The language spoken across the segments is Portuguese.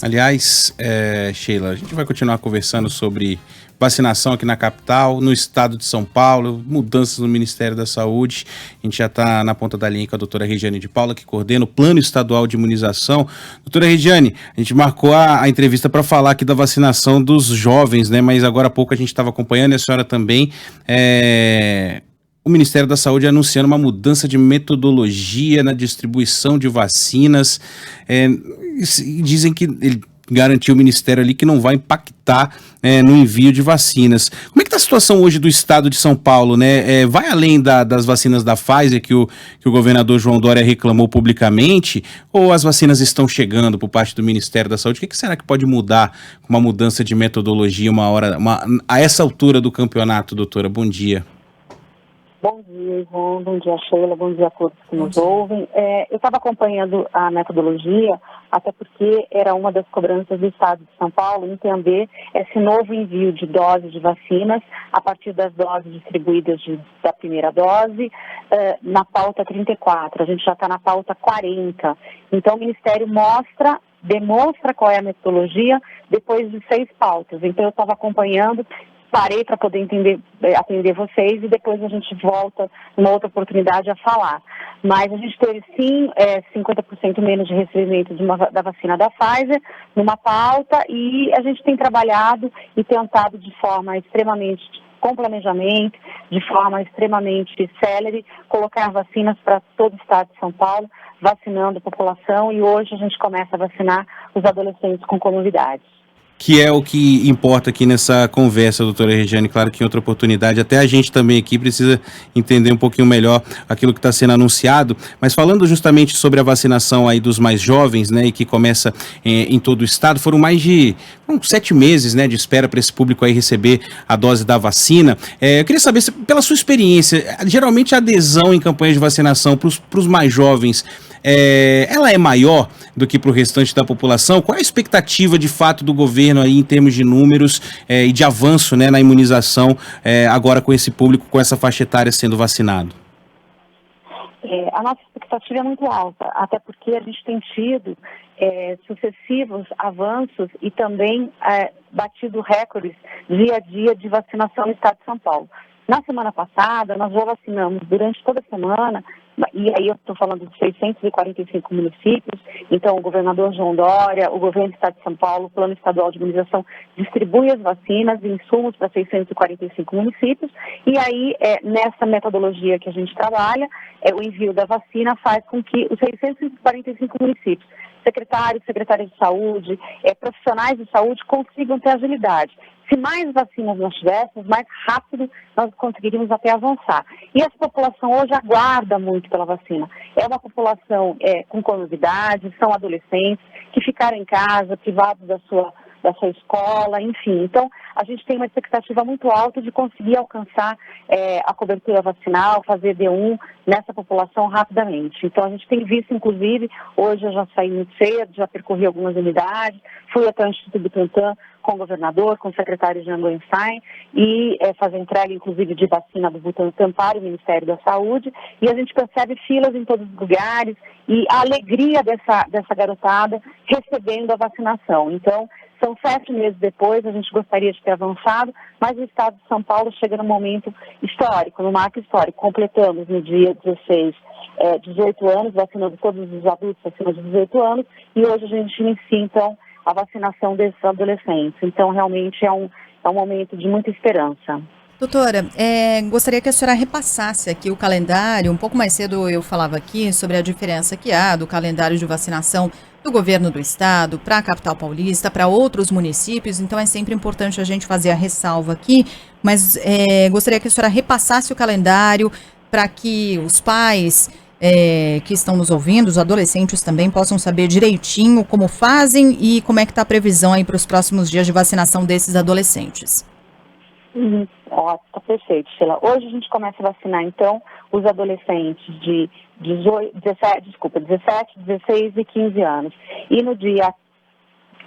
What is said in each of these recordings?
Aliás, Sheila, a gente vai continuar conversando sobre vacinação aqui na capital, no estado de São Paulo, mudanças no Ministério da Saúde. A gente já está na ponta da linha com a doutora Regiane de Paula, que coordena o Plano Estadual de Imunização. Doutora Regiane, a gente marcou a entrevista para falar aqui da vacinação dos jovens, né? Mas agora há pouco a gente estava acompanhando, e a senhora também, o Ministério da Saúde anunciando uma mudança de metodologia na distribuição de vacinas. E dizem que ele garantiu o Ministério ali que não vai impactar no envio de vacinas. Como é que está a situação hoje do estado de São Paulo, né? Vai além das vacinas da Pfizer que o governador João Dória reclamou publicamente, ou as vacinas estão chegando por parte do Ministério da Saúde? O que será que pode mudar com uma mudança de metodologia a essa altura do campeonato, doutora? Bom dia. Bom dia, Ivan. Bom dia, Sheila. Bom dia a todos que nos ouvem. Eu estava acompanhando a metodologia, até porque era uma das cobranças do Estado de São Paulo entender esse novo envio de doses de vacinas a partir das doses distribuídas da primeira dose na pauta 34. A gente já está na pauta 40. Então, o Ministério demonstra qual é a metodologia depois de 6 pautas. Então, eu estava acompanhando. Parei para poder atender vocês e depois a gente volta numa outra oportunidade a falar. Mas a gente teve sim 50% menos de recebimento da vacina da Pfizer numa pauta, e a gente tem trabalhado e tentado de forma extremamente com planejamento, de forma extremamente célere, colocar vacinas para todo o estado de São Paulo, vacinando a população, e hoje a gente começa a vacinar os adolescentes com comorbidades. Que é o que importa aqui nessa conversa, doutora Regiane. Claro que em outra oportunidade, até a gente também aqui precisa entender um pouquinho melhor aquilo que está sendo anunciado, mas falando justamente sobre a vacinação aí dos mais jovens, né, e que começa em todo o estado, foram mais de 7 meses, né, de espera para esse público aí receber a dose da vacina. Eu queria saber, pela sua experiência, geralmente a adesão em campanhas de vacinação para os mais jovens, ela é maior do que para o restante da população? Qual é a expectativa de fato do governo aí em termos de números e de avanço, né, na imunização agora com esse público, com essa faixa etária sendo vacinado? A nossa expectativa é muito alta, até porque a gente tem tido sucessivos avanços e também batido recordes dia a dia de vacinação no estado de São Paulo. Na semana passada, nós já vacinamos durante toda a semana, e aí eu estou falando de 645 municípios, então o governador João Dória, o governo do estado de São Paulo, o Plano Estadual de Imunização distribui as vacinas e insumos para 645 municípios, e aí nessa metodologia que a gente trabalha, o envio da vacina faz com que os 645 municípios, secretários de saúde, profissionais de saúde consigam ter agilidade. Se mais vacinas nós tivéssemos, mais rápido nós conseguiríamos até avançar. E essa população hoje aguarda muito pela vacina. É uma população com comorbidade, são adolescentes que ficaram em casa, privados da sua escola, enfim. Então, a gente tem uma expectativa muito alta de conseguir alcançar a cobertura vacinal, fazer D1 nessa população rapidamente. Então, a gente tem visto, inclusive, hoje eu já saí muito cedo, já percorri algumas unidades, fui até o Instituto Butantan com o governador, com o secretário Jean Goenstein, e fazer entrega, inclusive, de vacina do Butantan para o Ministério da Saúde, e a gente percebe filas em todos os lugares e a alegria dessa garotada recebendo a vacinação. Então, são 7 meses depois, a gente gostaria de ter avançado, mas o estado de São Paulo chega num momento histórico, no marco histórico. Completamos no dia 16, 18 anos, vacinando todos os adultos acima de 18 anos, e hoje a gente inicia, então, a vacinação desses adolescentes. Então, realmente é um momento de muita esperança. Doutora, gostaria que a senhora repassasse aqui o calendário. Um pouco mais cedo eu falava aqui sobre a diferença que há do calendário de vacinação do governo do estado para a capital paulista, para outros municípios, então é sempre importante a gente fazer a ressalva aqui, mas gostaria que a senhora repassasse o calendário para que os pais que estão nos ouvindo, os adolescentes também, possam saber direitinho como fazem e como é que está a previsão aí para os próximos dias de vacinação desses adolescentes. Tá perfeito, Sheila. Hoje a gente começa a vacinar, então, os adolescentes de 17, 16 e 15 anos. E no dia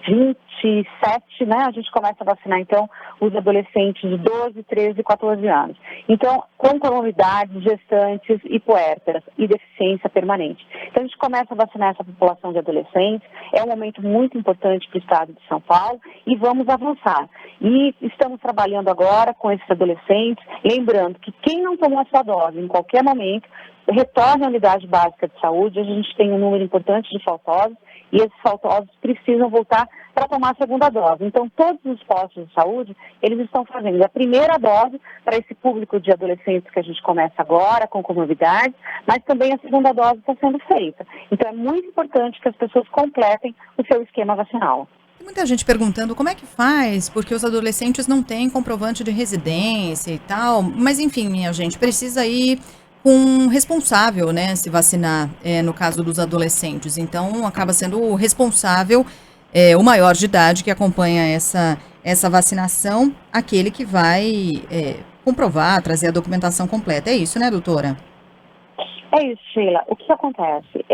27, né, a gente começa a vacinar, então, os adolescentes de 12, 13 e 14 anos. Então, com comorbidades, gestantes e puérperas e deficiência permanente. Então, a gente começa a vacinar essa população de adolescentes, é um momento muito importante para o estado de São Paulo e vamos avançar. E estamos trabalhando agora com esses adolescentes, lembrando que quem não tomou a sua dose em qualquer momento, retorne à unidade básica de saúde. A gente tem um número importante de faltosos e esses faltosos precisam voltar para tomar a segunda dose. Então, todos os postos de saúde, eles estão fazendo a primeira dose para esse público de adolescentes que a gente começa agora, com comorbidades, mas também a segunda dose está sendo feita. Então, é muito importante que as pessoas completem o seu esquema vacinal. Tem muita gente perguntando como é que faz, porque os adolescentes não têm comprovante de residência e tal, mas enfim, minha gente, precisa ir com um responsável, né, se vacinar, no caso dos adolescentes. Então, acaba sendo o responsável, o maior de idade que acompanha essa vacinação, aquele que vai comprovar, trazer a documentação completa. É isso, né, doutora? É isso, Sheila. O que acontece?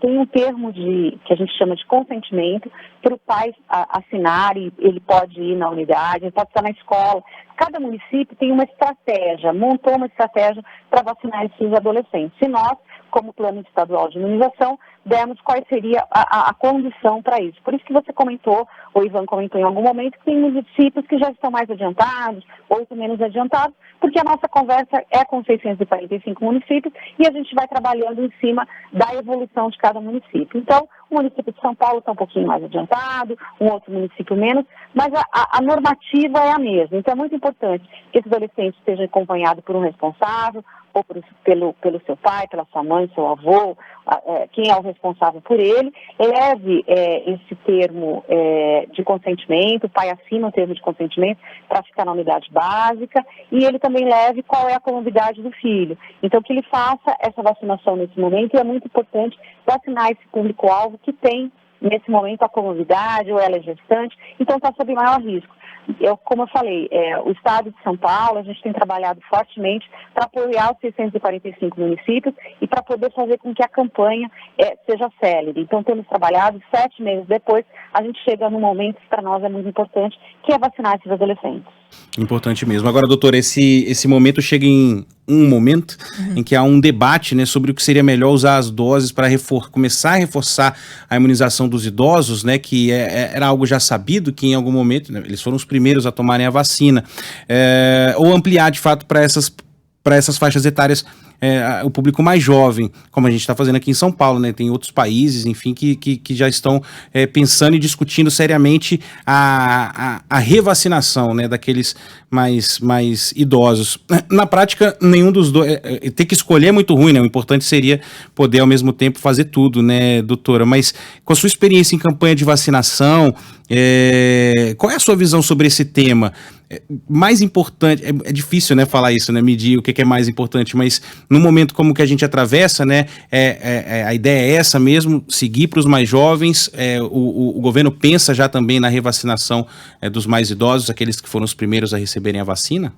Tem um termo que a gente chama de consentimento para o pai assinar e ele pode ir na unidade, ele pode estar na escola. Cada município tem uma estratégia, montou uma estratégia para vacinar esses adolescentes. Se nós, como Plano Estadual de Imunização, demos qual seria a condição para isso. Por isso que você comentou, o Ivan comentou em algum momento, que tem municípios que já estão mais adiantados, outros menos adiantados, porque a nossa conversa é com 645 municípios e a gente vai trabalhando em cima da evolução de cada município. Então, o município de São Paulo está um pouquinho mais adiantado, um outro município menos, mas a normativa é a mesma. Então, é muito importante que esse adolescente esteja acompanhado por um responsável, ou pelo seu pai, pela sua mãe, seu avô, quem é o responsável por ele, leve esse termo de consentimento, o pai assina o termo de consentimento para ficar na unidade básica, e ele também leve qual é a comorbidade do filho. Então, que ele faça essa vacinação nesse momento, e é muito importante vacinar esse público-alvo que tem, nesse momento, a comorbidade, ou ela é gestante, então está sob maior risco. Como eu falei, o estado de São Paulo, a gente tem trabalhado fortemente para apoiar os 645 municípios e para poder fazer com que a campanha seja célere. Então, temos trabalhado, 7 meses depois, a gente chega num momento que para nós é muito importante, que é vacinar esses adolescentes. Importante mesmo. Agora, doutor, esse momento chega em um momento em que há um debate, né, sobre o que seria melhor usar as doses para começar a reforçar a imunização dos idosos, né, que era algo já sabido que em algum momento, né, eles foram os primeiros a tomarem a vacina, ou ampliar de fato para essas faixas etárias o público mais jovem, como a gente está fazendo aqui em São Paulo, né? Tem outros países, enfim, que já estão pensando e discutindo seriamente a revacinação, né, daqueles mais idosos. Na prática, nenhum dos dois... ter que escolher é muito ruim, né? O importante seria poder, ao mesmo tempo, fazer tudo, né, doutora? Mas, com a sua experiência em campanha de vacinação, qual é a sua visão sobre esse tema? Mais importante, é difícil, né, falar isso, né, medir o que é mais importante, mas num momento como que a gente atravessa, né, a ideia é essa mesmo, seguir para os mais jovens, o governo pensa já também na revacinação dos mais idosos, aqueles que foram os primeiros a receberem a vacina?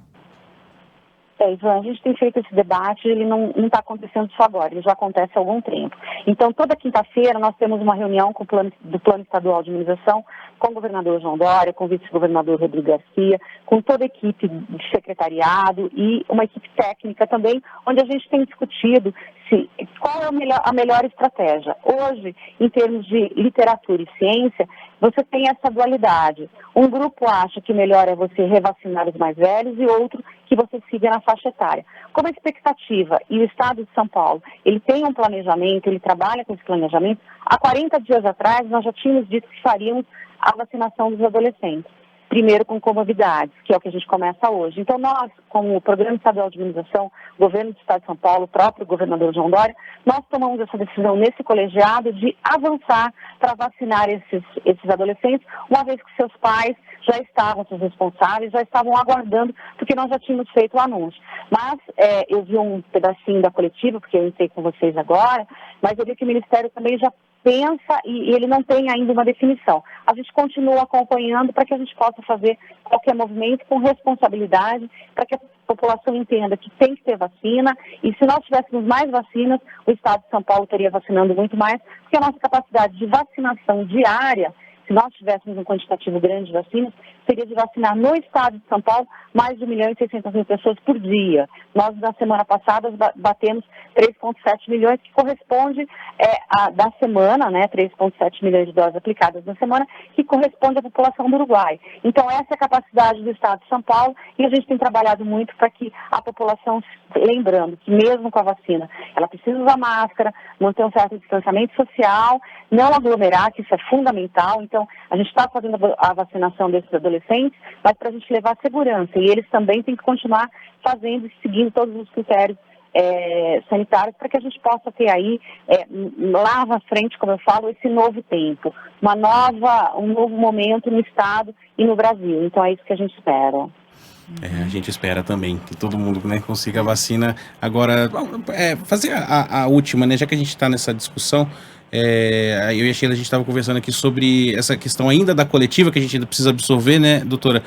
Ivan, a gente tem feito esse debate, ele não está acontecendo só agora, ele já acontece há algum tempo. Então, toda quinta-feira nós temos uma reunião do Plano Estadual de Imunização, com o governador João Dória, com o vice-governador Rodrigo Garcia, com toda a equipe de secretariado e uma equipe técnica também, onde a gente tem discutido qual é a melhor estratégia. Hoje, em termos de literatura e ciência, você tem essa dualidade. Um grupo acha que melhor é você revacinar os mais velhos e outro que você siga na faixa etária. Como a expectativa, e o Estado de São Paulo, ele tem um planejamento, ele trabalha com esse planejamento, há 40 dias atrás nós já tínhamos dito que faríamos a vacinação dos adolescentes. Primeiro com comorbidades, que é o que a gente começa hoje. Então nós, como o Programa Estadual de Imunização, Governo do Estado de São Paulo, o próprio governador João Dória, nós tomamos essa decisão nesse colegiado de avançar para vacinar esses adolescentes, uma vez que seus pais já estavam, seus responsáveis, já estavam aguardando, porque nós já tínhamos feito o anúncio. Mas eu vi um pedacinho da coletiva, porque eu entrei com vocês agora, mas eu vi que o Ministério também já pensa e ele não tem ainda uma definição. A gente continua acompanhando para que a gente possa fazer qualquer movimento com responsabilidade, para que a população entenda que tem que ter vacina, e se nós tivéssemos mais vacinas, o Estado de São Paulo estaria vacinando muito mais, porque a nossa capacidade de vacinação diária se nós tivéssemos um quantitativo grande de vacinas, seria de vacinar no estado de São Paulo mais de 1.600.000 pessoas por dia. Nós, na semana passada, batemos 3,7 milhões, que corresponde da semana, né, 3,7 milhões de doses aplicadas na semana, que corresponde à população do Uruguai. Então, essa é a capacidade do estado de São Paulo e a gente tem trabalhado muito para que a população, lembrando que mesmo com a vacina, ela precisa usar máscara, manter um certo distanciamento social, não aglomerar, que isso é fundamental. Então, a gente está fazendo a vacinação desses adolescentes, mas para a gente levar segurança. E eles também têm que continuar fazendo e seguindo todos os critérios sanitários para que a gente possa ter aí, lá na frente, como eu falo, esse novo tempo, um novo momento no Estado e no Brasil. Então, é isso que a gente espera. A gente espera também que todo mundo, né, consiga a vacina. Agora, fazer a última, né, já que a gente está nessa discussão, eu e a Sheila, a gente estava conversando aqui sobre essa questão ainda da coletiva, que a gente ainda precisa absorver, né, doutora?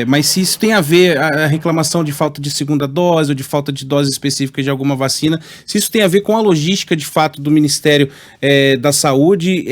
Mas se isso tem a ver, a reclamação de falta de segunda dose ou de falta de dose específica de alguma vacina, se isso tem a ver com a logística, de fato, do Ministério da Saúde,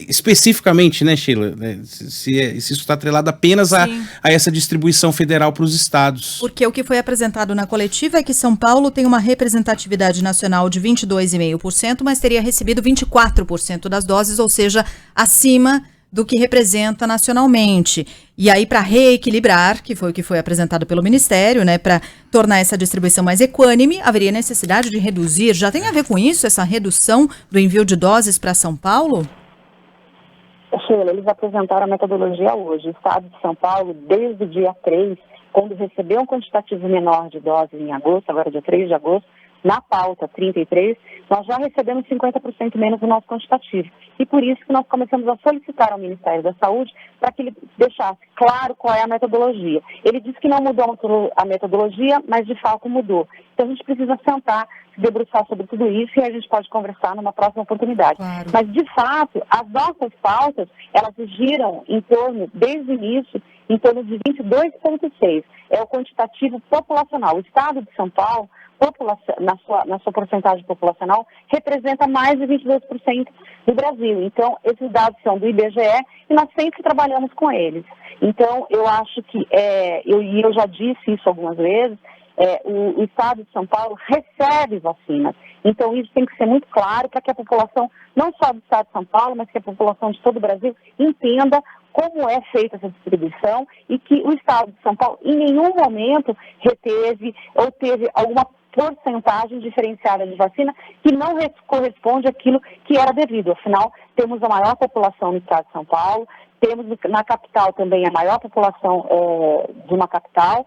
especificamente, né, Sheila? Se isso está atrelado apenas a essa distribuição federal para os estados. Porque o que foi apresentado na coletiva é que São Paulo tem uma representatividade nacional de 22,5%, mas teria recebido 24% das doses, ou seja, acima do que representa nacionalmente. E aí, para reequilibrar, que foi o que foi apresentado pelo Ministério, né, para tornar essa distribuição mais equânime, haveria necessidade de reduzir. Já tem a ver com isso, essa redução do envio de doses para São Paulo? Sheila, eles apresentaram a metodologia hoje. O Estado de São Paulo, desde o dia 3, quando recebeu um quantitativo menor de doses em agosto, agora dia 3 de agosto, na pauta 33, nós já recebemos 50% menos do nosso quantitativo. E por isso que nós começamos a solicitar ao Ministério da Saúde para que ele deixasse claro qual é a metodologia. Ele disse que não mudou a metodologia, mas de fato mudou. Então a gente precisa sentar, se debruçar sobre tudo isso e a gente pode conversar numa próxima oportunidade. Claro. Mas de fato, as nossas pautas, elas giram em torno, desde o início, em torno de 22,6. É o quantitativo populacional. O Estado de São Paulo, na sua porcentagem populacional, representa mais de 22% do Brasil. Então, esses dados são do IBGE e nós sempre trabalhamos com eles. Então, eu acho que, eu já disse isso algumas vezes, o Estado de São Paulo recebe vacinas. Então, isso tem que ser muito claro para que a população, não só do Estado de São Paulo, mas que a população de todo o Brasil entenda como é feita essa distribuição e que o Estado de São Paulo em nenhum momento reteve ou teve alguma porcentagem diferenciada de vacina que não corresponde àquilo que era devido. Afinal, temos a maior população no Estado de São Paulo, temos na capital também a maior população de uma capital.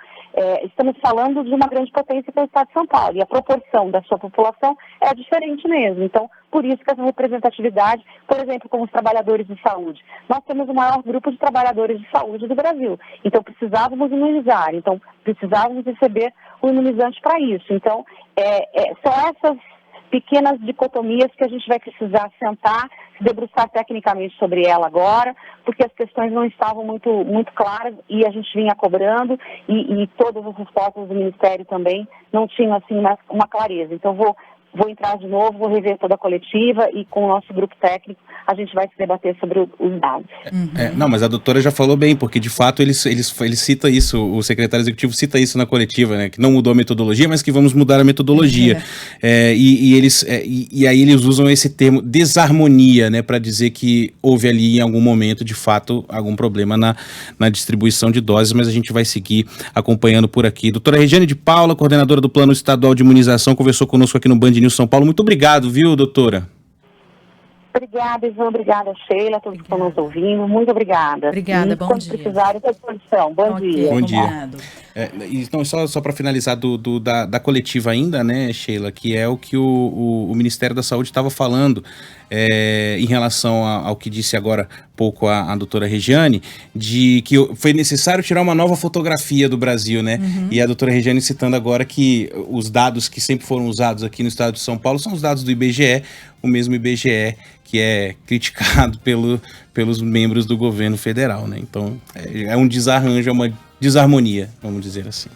Estamos falando de uma grande potência para o Estado de São Paulo e a proporção da sua população é diferente mesmo. Então, por isso que essa representatividade, por exemplo, com os trabalhadores de saúde. Nós temos o maior grupo de trabalhadores de saúde do Brasil. Então, precisávamos imunizar. Então, precisávamos receber o imunizante para isso. Então, são essas pequenas dicotomias que a gente vai precisar sentar, se debruçar tecnicamente sobre ela agora, porque as questões não estavam muito claras e a gente vinha cobrando e todas as respostas do Ministério também não tinham assim uma clareza. Então vou entrar de novo, vou rever toda a coletiva e com o nosso grupo técnico a gente vai se debater sobre os dados. Não, mas a doutora já falou bem, porque de fato ele cita isso, o secretário executivo cita isso na coletiva, né, que não mudou a metodologia, mas que vamos mudar a metodologia. E aí eles usam esse termo desarmonia, né, para dizer que houve ali em algum momento, de fato, algum problema na distribuição de doses, mas a gente vai seguir acompanhando por aqui. Doutora Regiane de Paula, coordenadora do Plano Estadual de Imunização, conversou conosco aqui no Band News São Paulo. Muito obrigado, viu, doutora? Obrigada, Ivan. Obrigada, Sheila, todos que estão nos ouvindo. Muito obrigada. Obrigada, bom dia. Quando precisarem, estou à disposição. Bom dia. Bom dia. Então, só para finalizar da coletiva ainda, né, Sheila, que é o que o Ministério da Saúde estava falando em relação ao que disse agora há pouco a doutora Regiane, de que foi necessário tirar uma nova fotografia do Brasil, né? E a doutora Regiane citando agora que os dados que sempre foram usados aqui no estado de São Paulo são os dados do IBGE, o mesmo IBGE que é criticado pelos membros do governo federal, né? Então, é um desarranjo, é uma desarmonia, vamos dizer assim.